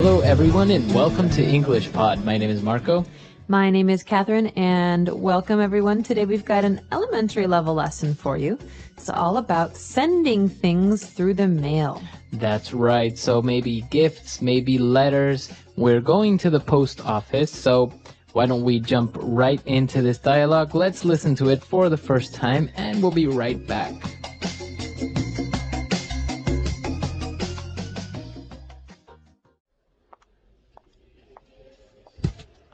Hello, everyone, and welcome to English Pod. My name is Marco. My name is Catherine, and welcome, everyone. Today we've got an elementary level lesson for you. It's all about sending things through the mail. That's right. So maybe gifts, maybe letters. We're going to the post office, so why don't we jump right into this dialogue? Let's listen to it for the first time, and we'll be right back.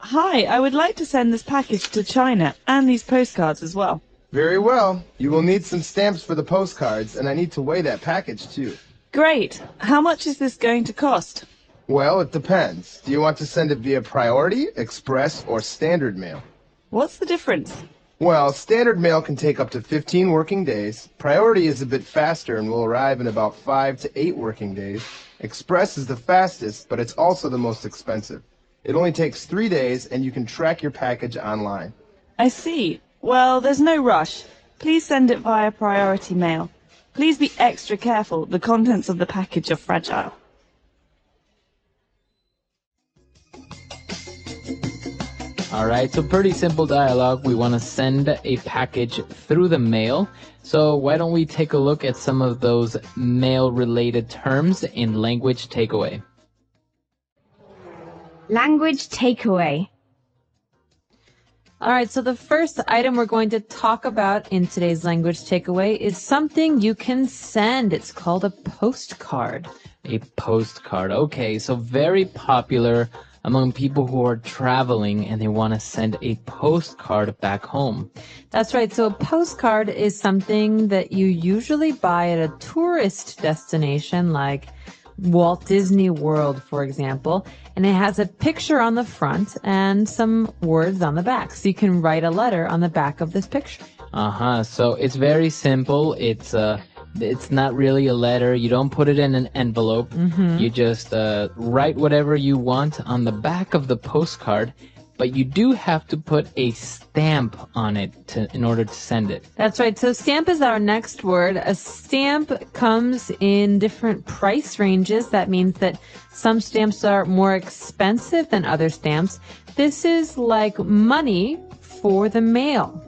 Hi, I would like to send this package to China and these postcards as well. Very well. You will need some stamps for the postcards, and I need to weigh that package too. Great. How much is this going to cost? Well, it depends. Do you want to send it via Priority, Express, or Standard Mail? What's the difference? Well, Standard Mail can take up to 15 working days. Priority is a bit faster and will arrive in about 5 to 8 working days. Express is the fastest, but it's also the most expensive. It only takes 3 days, and you can track your package online. I see. Well, there's no rush. Please send it via Priority Mail. Please be extra careful. The contents of the package are fragile. All right, so pretty simple dialogue. We want to send a package through the mail. So why don't we take a look at some of those mail-related terms in Language Takeaway? Language takeaway. All right, so the first item we're going to talk about in today's language takeaway is something you can send. It's called a postcard. A postcard. Okay, so very popular among people who are traveling and they want to send a postcard back home. That's right. So a postcard is something that you usually buy at a tourist destination like Walt Disney World, for example, and it has a picture on the front and some words on the back. So you can write a letter on the back of this picture. So it's very simple. It's not really a letter. You don't put it in an envelope. You just write whatever you want on the back of the postcard, but you do have to put a stamp on it in order to send it. That's right. So stamp is our next word. A stamp comes in different price ranges. That means that some stamps are more expensive than other stamps. This is like money for the mail.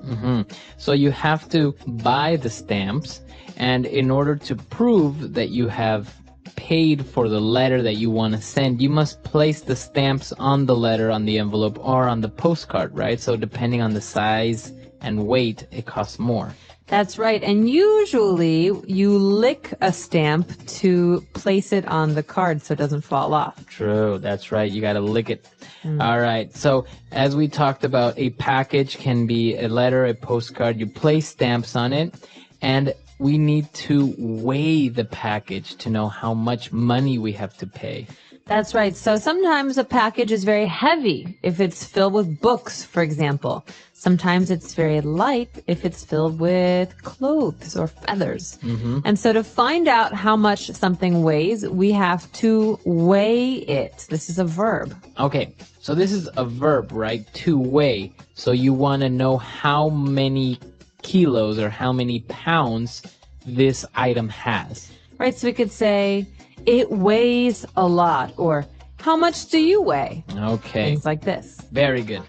So you have to buy the stamps, and in order to prove that you have paid for the letter that you want to send, you must place the stamps on the letter, on the envelope, or on the postcard, right? So depending on the size and weight, it costs more. That's right. And usually you lick a stamp to place it on the card so it doesn't fall off. True, that's right. You got to lick it. All right. So as we talked about, a package can be a letter, a postcard. You place stamps on it, and we need to weigh the package to know how much money we have to pay. That's right. So sometimes a package is very heavy if it's filled with books, for example. Sometimes it's very light if it's filled with clothes or feathers. And so to find out how much something weighs, we have to weigh it. This is a verb. Okay, so this is a verb, right? To weigh. So you want to know how many kilos or how many pounds this item has. Right, so we could say, it weighs a lot, or how much do you weigh? Okay. Things like this. Very good.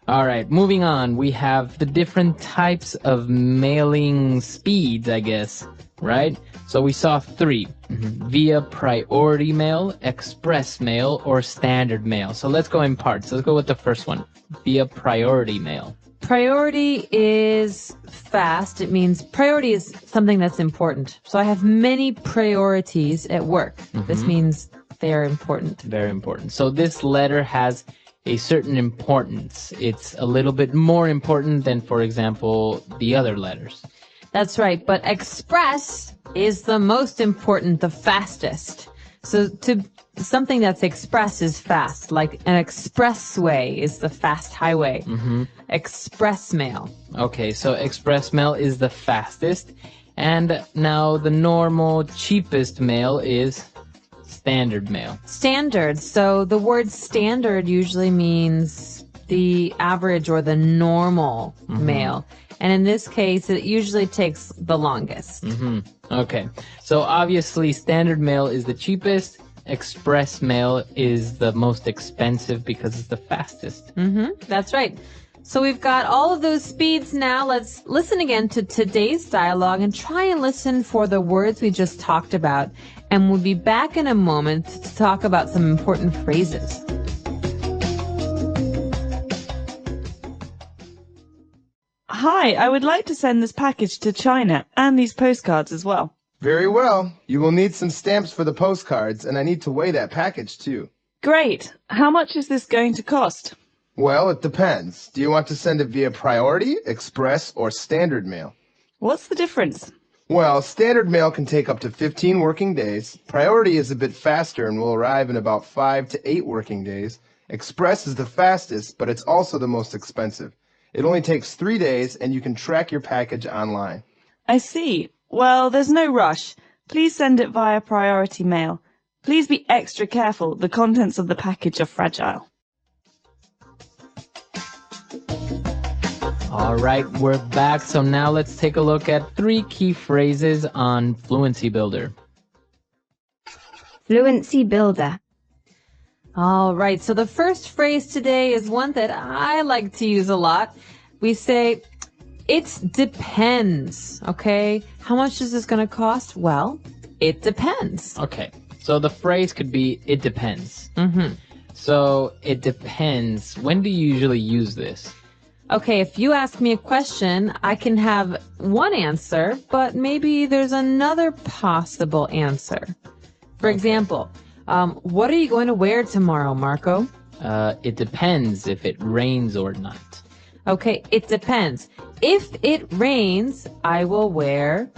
All right, moving on. We have the different types of mailing speeds, I guess, right? So we saw 3, via priority mail, express mail, or standard mail. So let's go in parts. Let's go with the first one, via priority mail. Priority is fast. It means priority is something that's important. So I have many priorities at work. This means they're important. Very important. So this letter has a certain importance. It's a little bit more important than, for example, the other letters. That's right. But express is the most important, the fastest. So something that's express is fast, like an expressway is the fast highway. Express mail. Okay, so express mail is the fastest. And now the normal, cheapest mail is standard mail. Standard. So the word standard usually means the average or the normal mail. And in this case, it usually takes the longest. Okay, so obviously standard mail is the cheapest Express mail is the most expensive because it's the fastest. That's right. So we've got all of those speeds now. Let's listen again to today's dialogue and try and listen for the words we just talked about. And we'll be back in a moment to talk about some important phrases. Hi, I would like to send this package to China and these postcards as well. Very well. You will need some stamps for the postcards, and I need to weigh that package too. Great. How much is this going to cost? Well, it depends. Do you want to send it via Priority, Express, or Standard Mail? What's the difference? Well, Standard Mail can take up to 15 working days. Priority is a bit faster and will arrive in about 5 to 8 working days. Express is the fastest, but it's also the most expensive. It only takes 3 days, and you can track your package online. I see. Well, there's no rush. Please send it via Priority Mail. Please be extra careful. The contents of the package are fragile. All right, we're back. So now let's take a look at 3 key phrases on Fluency Builder. Fluency Builder. All right. So the first phrase today is one that I like to use a lot. We say, it depends. Okay. How much is this going to cost? Well, it depends. Okay, so the phrase could be, it depends. Mm-hmm. So it depends. When do you usually use this? Okay, if you ask me a question, I can have one answer, but maybe there's another possible answer. For example, what are you going to wear tomorrow, Marco? It depends if it rains or not. Okay, it depends. If it rains, I will wear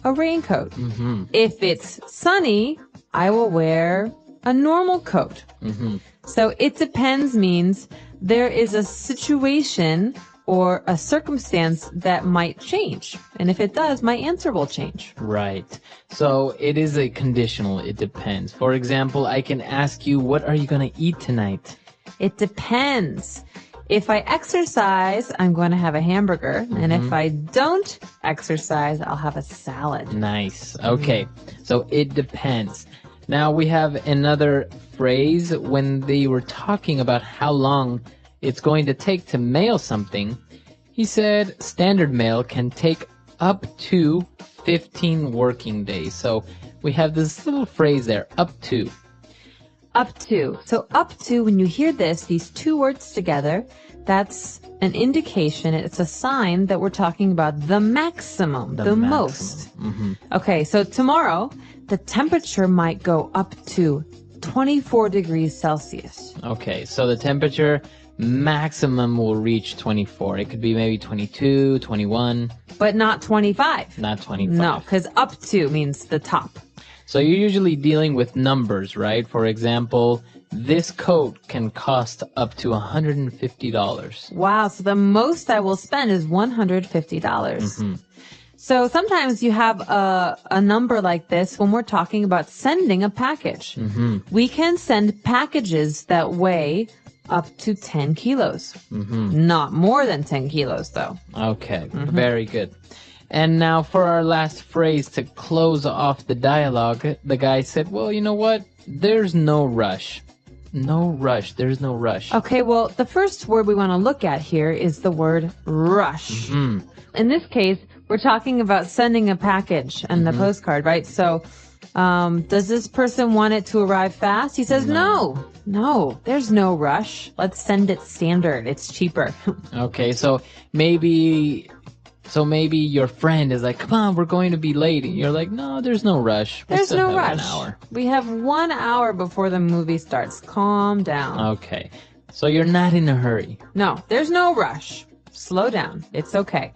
a raincoat. Mm-hmm. If it's sunny, I will wear a normal coat. Mm-hmm. So it depends means there is a situation or a circumstance that might change. And if it does, my answer will change. Right. So it is a conditional, it depends. For example, I can ask you, what are you going to eat tonight? It depends. If I exercise, I'm going to have a hamburger. And if I don't exercise, I'll have a salad. Nice. Okay. So it depends. Now we have another phrase when they were talking about how long it's going to take to mail something. He said standard mail can take up to 15 working days. So we have this little phrase there, up to. Up to. So up to, when you hear this, these 2 words together, that's an indication, it's a sign that we're talking about the maximum, the most. Mm-hmm. Okay, so tomorrow, the temperature might go up to 24 degrees Celsius. Okay, so the temperature maximum will reach 24. It could be maybe 22, 21. But not 25. Not 25. No, because up to means the top. So you're usually dealing with numbers, right? For example, this coat can cost up to $150. Wow, so the most I will spend is $150. Mm-hmm. So sometimes you have a number like this when we're talking about sending a package. Mm-hmm. We can send packages that weigh up to 10 kilos. Mm-hmm. Not more than 10 kilos, though. Okay, very good. And now for our last phrase to close off the dialogue, the guy said, well, you know what? There's no rush. No rush. There's no rush. Okay, well, the first word we want to look at here is the word rush. Mm-hmm. In this case, we're talking about sending a package and the postcard, right? So, does this person want it to arrive fast? He says, no, there's no rush. Let's send it standard. It's cheaper. Okay, so maybe your friend is like, come on, we're going to be late. And you're like, no, there's no rush. We There's still no have rush. An hour. We have 1 hour before the movie starts. Calm down. Okay, so you're not in a hurry. No, there's no rush. Slow down. It's okay.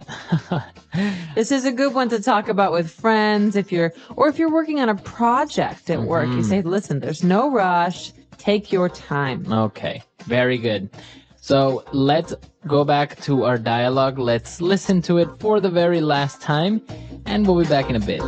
This is a good one to talk about with friends if you're working on a project at work. You say, listen, there's no rush. Take your time. Okay, very good. So let's go back to our dialogue. Let's listen to it for the very last time, and we'll be back in a bit.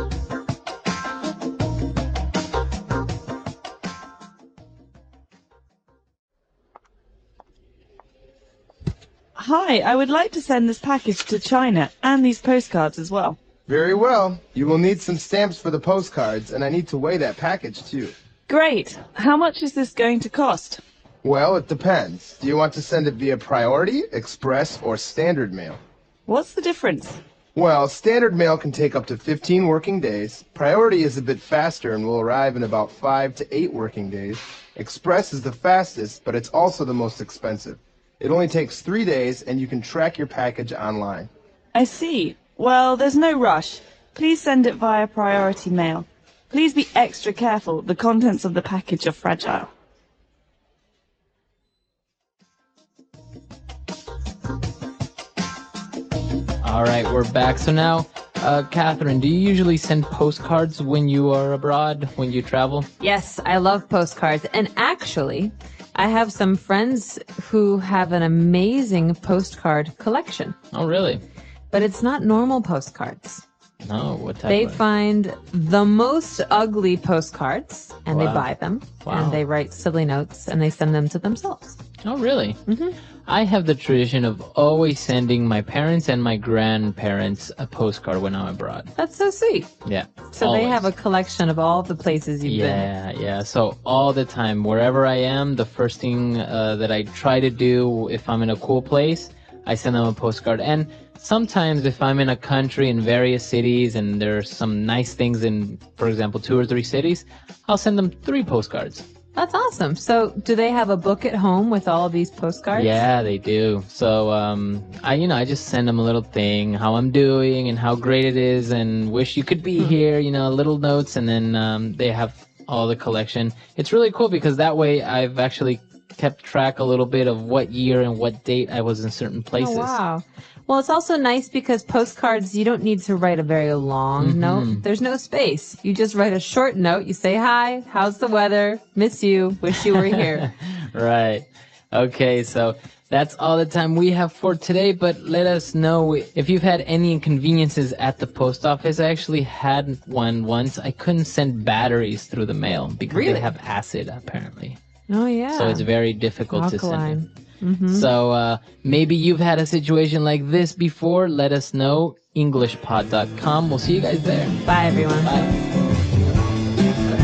Hi, I would like to send this package to China and these postcards as well. Very well. You will need some stamps for the postcards, and I need to weigh that package too. Great. How much is this going to cost? Well, it depends. Do you want to send it via Priority, Express, or Standard Mail? What's the difference? Well, Standard Mail can take up to 15 working days. Priority is a bit faster and will arrive in about 5 to 8 working days. Express is the fastest, but it's also the most expensive. It only takes 3 days, and you can track your package online. I see. Well, there's no rush. Please send it via Priority Mail. Please be extra careful. The contents of the package are fragile. All right, we're back. So now, Catherine, do you usually send postcards when you are abroad, when you travel? Yes, I love postcards. And actually, I have some friends who have an amazing postcard collection. Oh, really? But it's not normal postcards. No, what type They of... find the most ugly postcards and they Wow. buy them. Wow. And they write silly notes and they send them to themselves. Oh, really? Mm-hmm. I have the tradition of always sending my parents and my grandparents a postcard when I'm abroad. That's so sweet. Yeah. So they always. have a collection of all the places you've been. Yeah. So all the time, wherever I am, the first thing that I try to do if I'm in a cool place, I send them a postcard. And sometimes if I'm in a country in various cities and there's some nice things in, for example, 2 or 3 cities, I'll send them 3 postcards. That's awesome. So do they have a book at home with all of these postcards? Yeah, they do. So I just send them a little thing, how I'm doing and how great it is, and wish you could be here. Little notes, and then they have all the collection. It's really cool because that way I've actually kept track a little bit of what year and what date I was in certain places. Oh, wow. Well, it's also nice because postcards, you don't need to write a very long note. There's no space. You just write a short note. You say, hi, how's the weather? Miss you. Wish you were here. Right. Okay, so that's all the time we have for today, but let us know if you've had any inconveniences at the post office. I actually had one once. I couldn't send batteries through the mail because Really? they have acid, apparently. Oh, yeah. So it's very difficult to send Alkaline. it. So maybe you've had a situation like this before. Let us know. EnglishPod.com. We'll see you guys there. Bye, everyone. Bye.